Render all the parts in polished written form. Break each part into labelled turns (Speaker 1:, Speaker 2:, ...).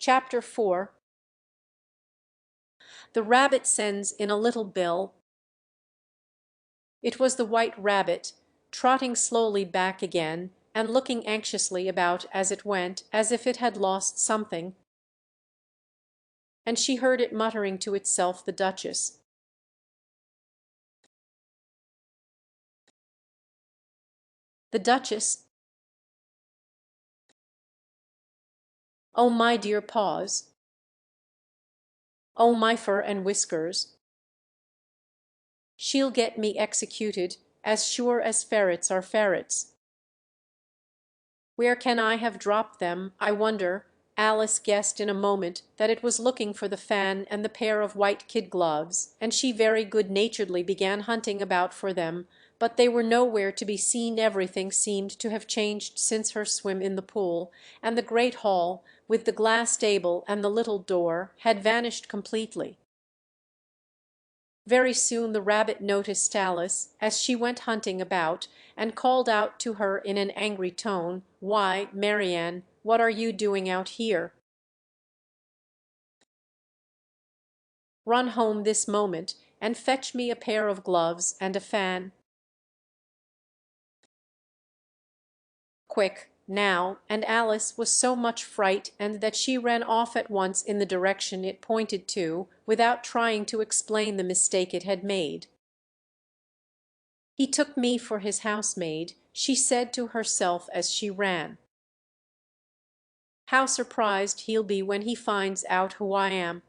Speaker 1: Chapter 4. The rabbit sends in a little bill. It was the white rabbit, trotting slowly back again, and looking anxiously about as it went, as if it had lost something. And she heard it muttering to itself, the Duchess. The Duchess. Oh, my dear paws. Oh, my fur and whiskers. She'll get me executed, as sure as ferrets are ferrets. Where can I have dropped them, I wonder? Alice guessed in a moment that it was looking for the fan and the pair of white kid gloves, and she very good-naturedly began hunting about for them, but they were nowhere to be seen. Everything seemed to have changed since her swim in the pool, and the great hall, with the glass stable and the little door, had vanished completely. Very soon the rabbit noticed Alice as she went hunting about, and called out to her in an angry tone, "Why, Marianne, what are you doing out here? Run home this moment, and fetch me a pair of gloves and a fan. Quick, now!" And Alice was so much frightened that she ran off at once in the direction it pointed to, without trying to explain the mistake it had made. "He took me for his housemaid," she said to herself as she ran. "How surprised he'll be when he finds out who I am.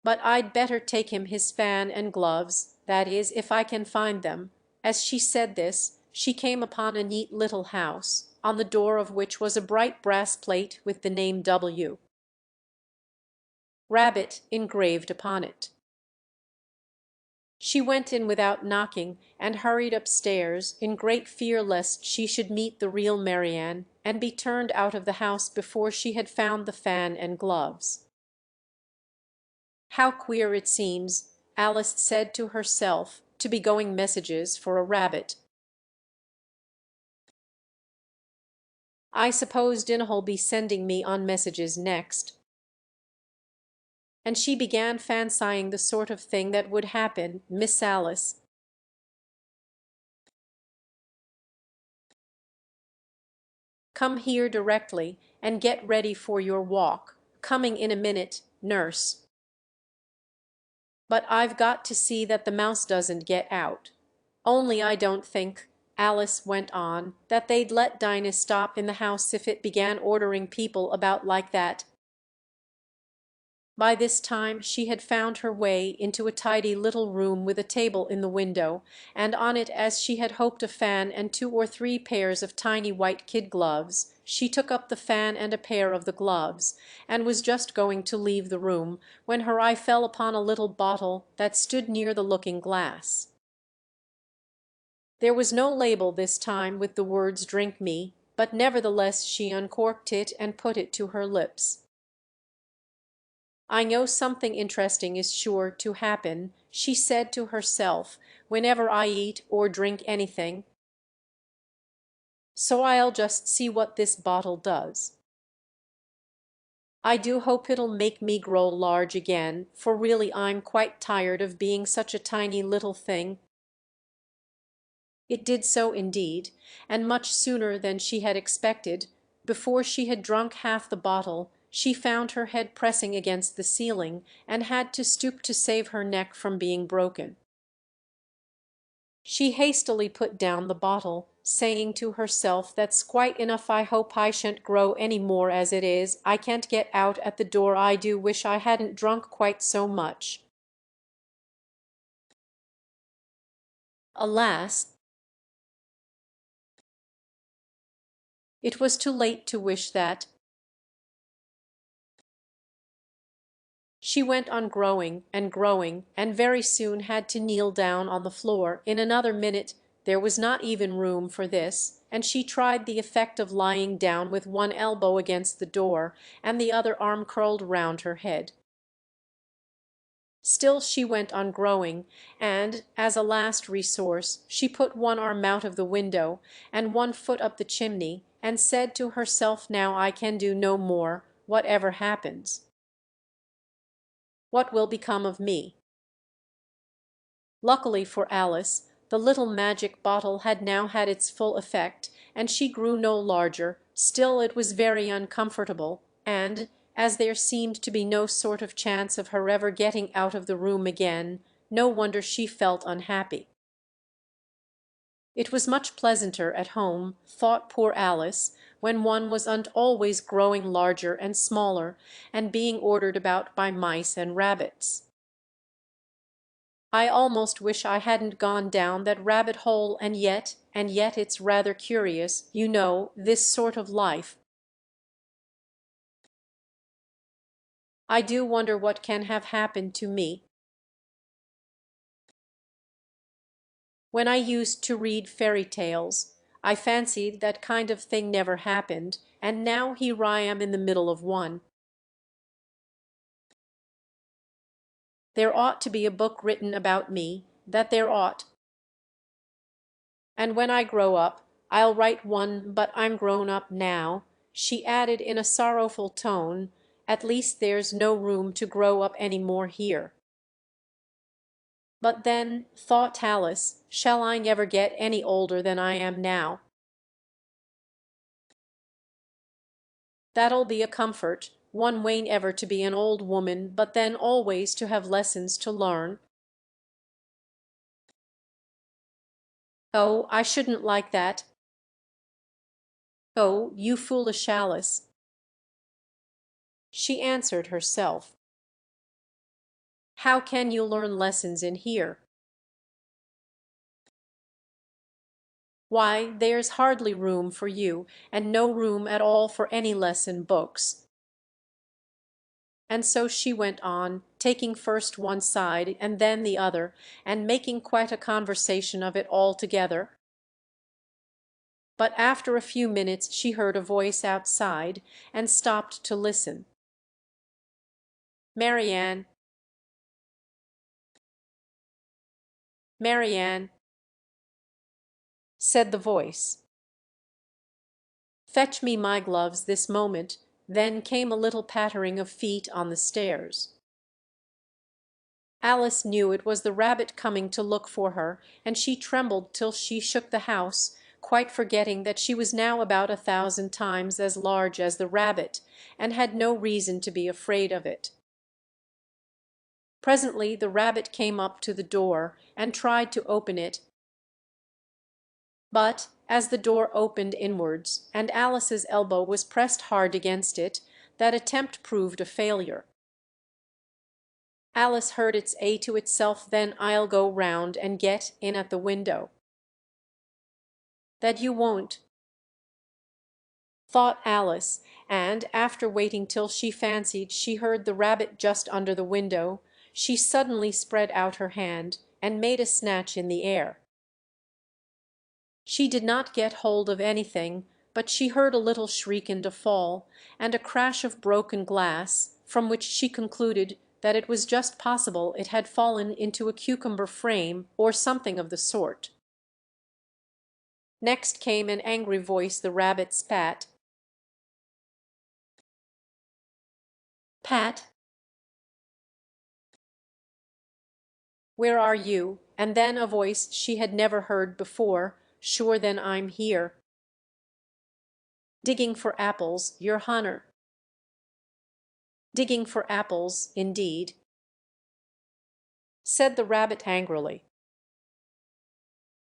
Speaker 1: But I'd better take him his fan and gloves, that is, if I can find them." As she said this, she came upon a neat little house, on the door of which was a bright brass plate with the name W. Rabbit engraved upon it. She went in without knocking, and hurried upstairs, in great fear lest she should meet the real Marianne, and be turned out of the house before she had found the fan and gloves. "How queer it seems," Alice said to herself, "to be going messages for a rabbit. I suppose Dinah'll be sending me on messages next." And she began fancying the sort of thing that would happen. "Miss Alice, come here directly, and get ready for your walk. Coming in a minute, nurse. But I've got to see that the mouse doesn't get out. Only I don't think," Alice went on, "that they'd let Dinah stop in the house if it began ordering people about like that." By this time she had found her way into a tidy little room with a table in the window, and on it, as she had hoped, a fan and 2 or 3 pairs of tiny white kid gloves. She took up the fan and a pair of the gloves, and was just going to leave the room, when her eye fell upon a little bottle that stood near the looking-glass. There was no label this time with the words "Drink me," but nevertheless she uncorked it and put it to her lips. "I know something interesting is sure to happen," she said to herself, "whenever I eat or drink anything. So I'll just see what this bottle does. I do hope it'll make me grow large again, for really I'm quite tired of being such a tiny little thing." It did so indeed, and much sooner than she had expected. Before she had drunk half the bottle, she found her head pressing against the ceiling, and had to stoop to save her neck from being broken. She hastily put down the bottle, saying to herself, "That's quite enough. I hope I shan't grow any more as it is. I can't get out at the door. I do wish I hadn't drunk quite so much." Alas! It was too late to wish that. She went on growing and growing, and very soon had to kneel down on the floor. In another minute there was not even room for this, and she tried the effect of lying down with one elbow against the door, and the other arm curled round her head. Still she went on growing, and, as a last resource, she put one arm out of the window, and one foot up the chimney, and said to herself, "Now I can do no more, whatever happens. What will become of me?" Luckily for Alice, the little magic bottle had now had its full effect, and she grew no larger. Still it was very uncomfortable, and, as there seemed to be no sort of chance of her ever getting out of the room again, no wonder she felt unhappy. It was much pleasanter at home, thought poor Alice, when one wasn't always growing larger and smaller, and being ordered about by mice and rabbits. "I almost wish I hadn't gone down that rabbit hole, and yet it's rather curious, you know, this sort of life. I do wonder what can have happened to me. When I used to read fairy tales, I fancied that kind of thing never happened, and now here I am in the middle of one. There ought to be a book written about me, that there ought. And when I grow up, I'll write one, but I'm grown up now," she added in a sorrowful tone. "At least there's no room to grow up any more here. But then," thought Alice, "shall I never get any older than I am now? That'll be a comfort. One wain't ever to be an old woman, but then always to have lessons to learn. Oh, I shouldn't like that. Oh, you foolish Alice," she answered herself. "How can you learn lessons in here? Why, there's hardly room for you, and no room at all for any lesson books." And so she went on, taking first one side and then the other, and making quite a conversation of it altogether. But after a few minutes she heard a voice outside, and stopped to listen. "Marianne, Marianne," said the voice. "Fetch me my gloves this moment." Then came a little pattering of feet on the stairs. Alice knew it was the rabbit coming to look for her, and she trembled till she shook the house, quite forgetting that she was now about 1,000 times as large as the rabbit, and had no reason to be afraid of it. Presently the rabbit came up to the door, and tried to open it, but as the door opened inwards, and Alice's elbow was pressed hard against it, that attempt proved a failure. Alice heard it say to itself, "Then I'll go round and get in at the window." "That you won't," thought Alice, and after waiting till she fancied she heard the rabbit just under the window, she suddenly spread out her hand, and made a snatch in the air. She did not get hold of anything, but she heard a little shriek and a fall, and a crash of broken glass, from which she concluded that it was just possible it had fallen into a cucumber frame, or something of the sort. Next came an angry voice. The rabbit spat. "Pat, where are you?" And then a voice she had never heard before. "Sure, then I'm here." "Digging for apples, your honor." "Digging for apples, indeed," said the rabbit angrily.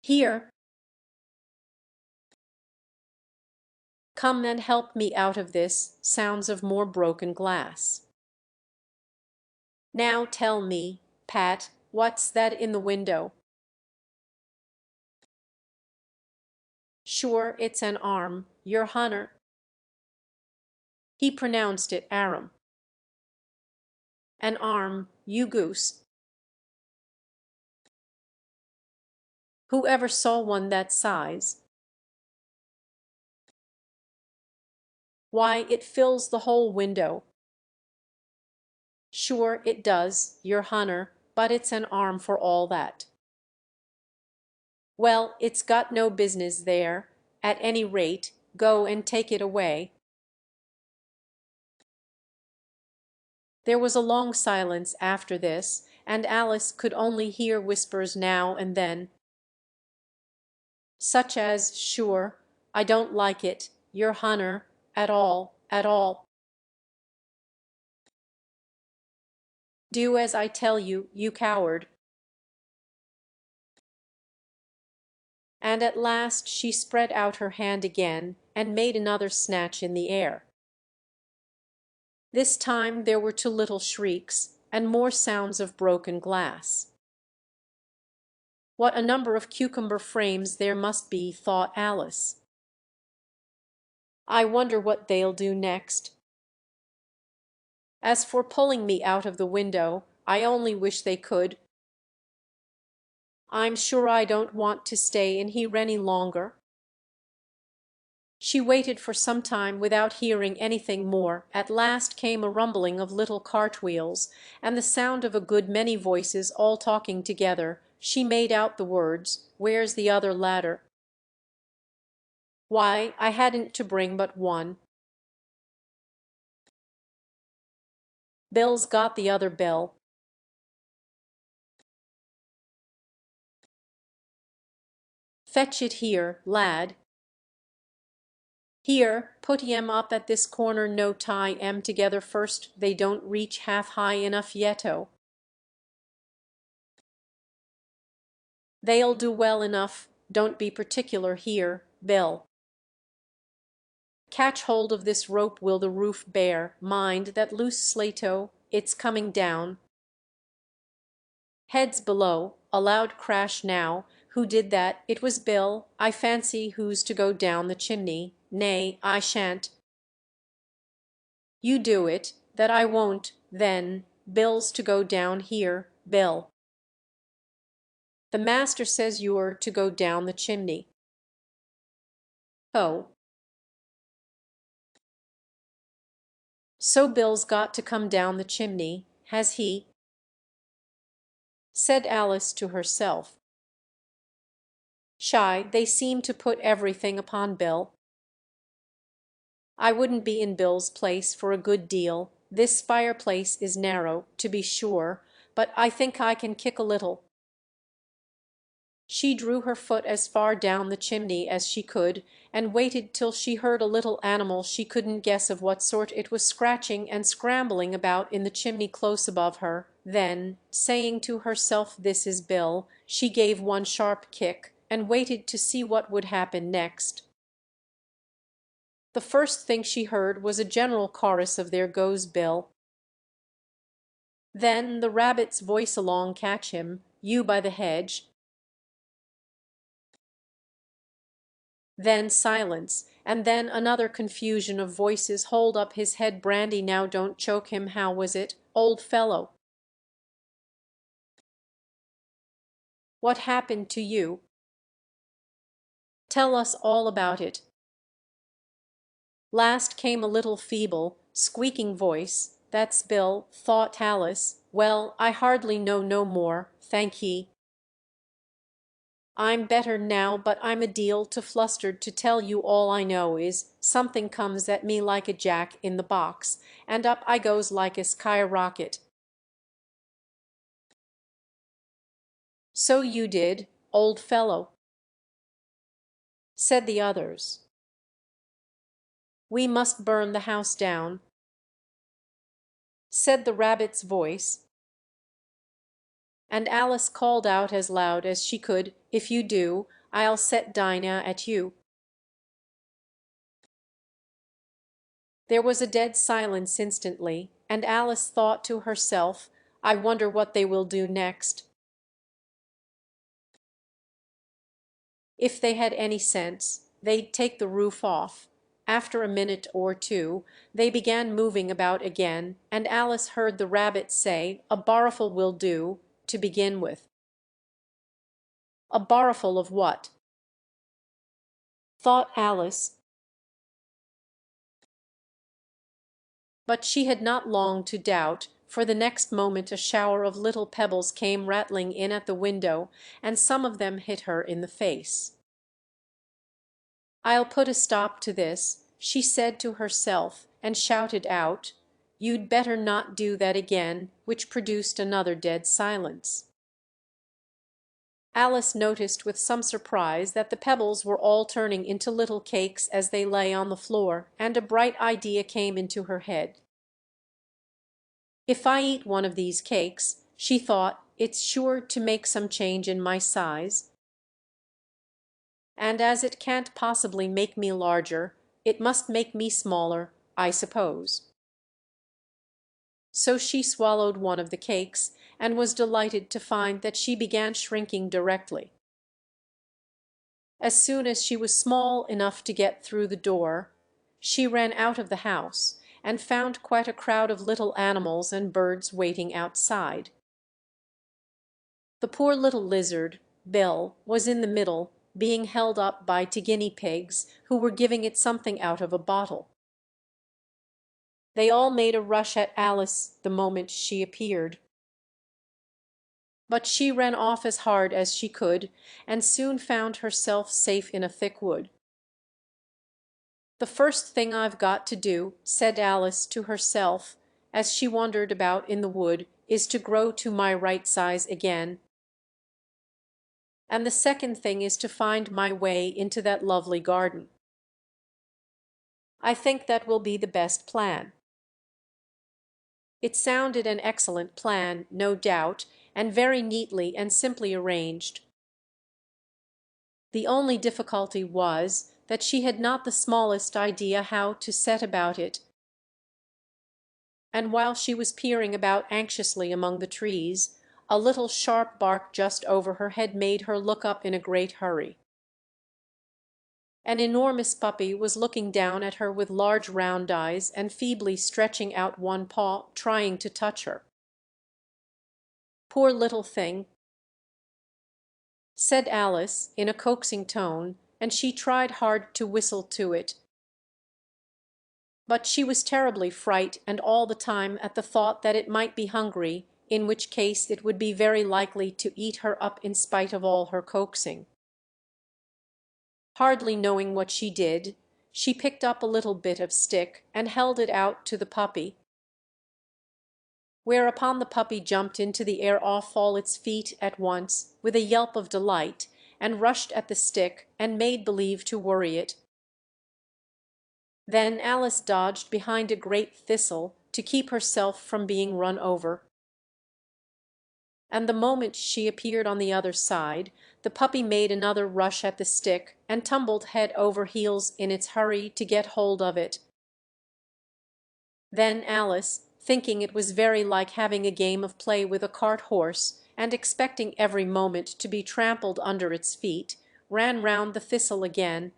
Speaker 1: "Here." "Come and help me out of this." Sounds of more broken glass. "Now tell me, Pat, what's that in the window?" "Sure, it's an arm, your honor." He pronounced it arum. "An arm, you goose. Who ever saw one that size? Why, it fills the whole window." "Sure it does, your honor, but it's an arm for all that." "Well, it's got no business there, at any rate. Go and take it away." There was a long silence after this, and Alice could only hear whispers now and then, such as, "Sure, I don't like it, your Hunter, at all, at all." "Do as I tell you, you coward." And at last she spread out her hand again and made another snatch in the air. This time there were two little shrieks, and more sounds of broken glass. What a number of cucumber frames there must be, thought Alice. I wonder what they'll do next. As for pulling me out of the window, I only wish they could. I'm sure I don't want to stay in here any longer. She waited for some time without hearing anything more. At last came a rumbling of little cartwheels, and the sound of a good many voices all talking together. She made out the words, "Where's the other ladder?" "Why, I hadn't to bring but one." "Bill's got the other, Bill." "Fetch it here, lad." "Here, put 'em up at this corner, no tie 'em together first, they don't reach half high enough yet-o." "They'll do well enough, don't be particular here, Bill." "Catch hold of this rope will the roof bear, mind that loose slate-o, it's coming down." Heads below, a loud crash now. Who did that? It was Bill. "I fancy who's to go down the chimney." "Nay, I shan't." "You do it." "That I won't, then. Bill's to go down here, Bill." "The master says you're to go down the chimney." "Oh." "So Bill's got to come down the chimney, has he?" said Alice to herself. "Shy, they seem to put everything upon Bill. I wouldn't be in Bill's place for a good deal. This fireplace is narrow, to be sure, but I think I can kick a little." She drew her foot as far down the chimney as she could, and waited till she heard a little animal she couldn't guess of what sort it was scratching and scrambling about in the chimney close above her. Then, saying to herself, "This is Bill," she gave one sharp kick, and waited to see what would happen next. The first thing she heard was a general chorus of "There goes Bill." Then the rabbit's voice along, "Catch him, you by the hedge." Then silence, and then another confusion of voices. "Hold up his head, Brandy, now don't choke him. How was it, old fellow? What happened to you? Tell us all about it." Last came a little feeble, squeaking voice. "That's Bill," thought Alice. "Well, I hardly know no more, thank ye. I'm better now, but I'm a deal too flustered to tell you. All I know is, something comes at me like a jack in the box, and up I goes like a skyrocket." "So you did, old fellow," said the others. "We must burn the house down," said the rabbit's voice. And Alice called out as loud as she could, "If you do, I'll set Dinah at you." There was a dead silence instantly, and Alice thought to herself, "I wonder what they will do next. If they had any sense, they'd take the roof off." After a minute or two they began moving about again, and Alice heard the rabbit say, "A barrowful will do, to begin with." A barrowful of what? thought Alice. But she had not long to doubt, for the next moment a shower of little pebbles came rattling in at the window, and some of them hit her in the face. "I'll put a stop to this," she said to herself, and shouted out, "You'd better not do that again," which produced another dead silence. Alice noticed with some surprise that the pebbles were all turning into little cakes as they lay on the floor, and a bright idea came into her head. "If I eat one of these cakes," she thought, "it's sure to make some change in my size, and as it can't possibly make me larger, it must make me smaller, I suppose." So she swallowed one of the cakes, and was delighted to find that she began shrinking directly. As soon as she was small enough to get through the door, she ran out of the house, and found quite a crowd of little animals and birds waiting outside. The poor little lizard, Bill, was in the middle, being held up by 2 guinea pigs, who were giving it something out of a bottle. They all made a rush at Alice the moment she appeared, but she ran off as hard as she could, and soon found herself safe in a thick wood. "The first thing I've got to do," said Alice to herself, as she wandered about in the wood, "is to grow to my right size again. And the second thing is to find my way into that lovely garden. I think that will be the best plan." It sounded an excellent plan, no doubt, and very neatly and simply arranged. The only difficulty was that she had not the smallest idea how to set about it, and while she was peering about anxiously among the trees, a little sharp bark just over her head made her look up in a great hurry. An enormous puppy was looking down at her with large round eyes, and feebly stretching out one paw, trying to touch her. "Poor little thing," said Alice in a coaxing tone, and she tried hard to whistle to it. But she was terribly frightened and all the time at the thought that it might be hungry, in which case it would be very likely to eat her up in spite of all her coaxing. Hardly knowing what she did, she picked up a little bit of stick and held it out to the puppy, whereupon the puppy jumped into the air off all its feet at once, with a yelp of delight, and rushed at the stick and made believe to worry it. Then Alice dodged behind a great thistle to keep herself from being run over, and the moment she appeared on the other side, the puppy made another rush at the stick, and tumbled head over heels in its hurry to get hold of it. Then Alice, thinking it was very like having a game of play with a cart horse, and expecting every moment to be trampled under its feet, ran round the thistle again.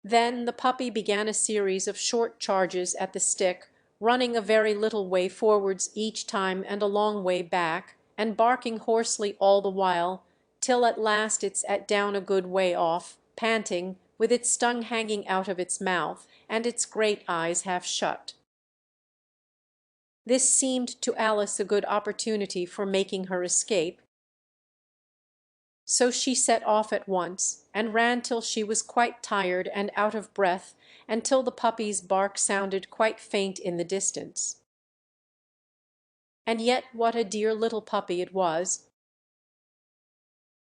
Speaker 1: Then the puppy began a series of short charges at the stick, running a very little way forwards each time and a long way back, and barking hoarsely all the while, till at last it's down a good way off, panting, with its tongue hanging out of its mouth, and its great eyes half shut. This seemed to Alice a good opportunity for making her escape, so she set off at once, and ran till she was quite tired and out of breath, and till the puppy's bark sounded quite faint in the distance. "And yet what a dear little puppy it was,"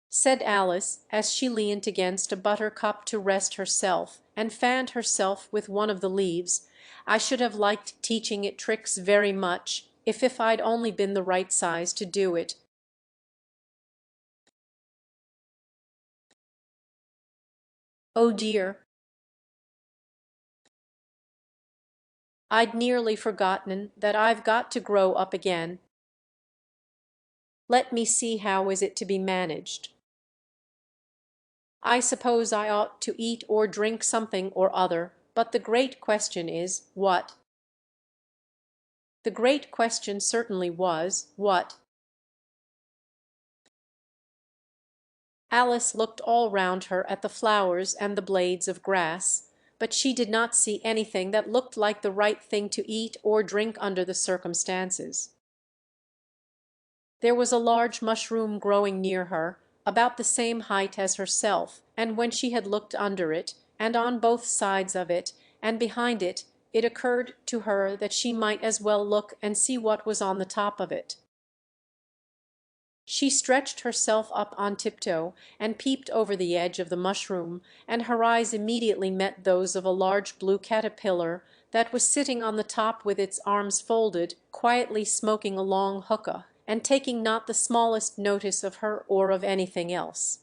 Speaker 1: said Alice, as she leant against a buttercup to rest herself, and fanned herself with one of the leaves. "I should have liked teaching it tricks very much, if I'd only been the right size to do it. Oh dear, I'd nearly forgotten that I've got to grow up again. Let me see, how is it to be managed? I suppose I ought to eat or drink something or other, but the great question is, what?" The great question certainly was, what? Alice looked all round her at the flowers and the blades of grass, but she did not see anything that looked like the right thing to eat or drink under the circumstances. There was a large mushroom growing near her, about the same height as herself, and when she had looked under it, and on both sides of it, and behind it, it occurred to her that she might as well look and see what was on the top of it. She stretched herself up on tiptoe and peeped over the edge of the mushroom, and her eyes immediately met those of a large blue caterpillar that was sitting on the top with its arms folded, quietly smoking a long hookah, and taking not the smallest notice of her or of anything else.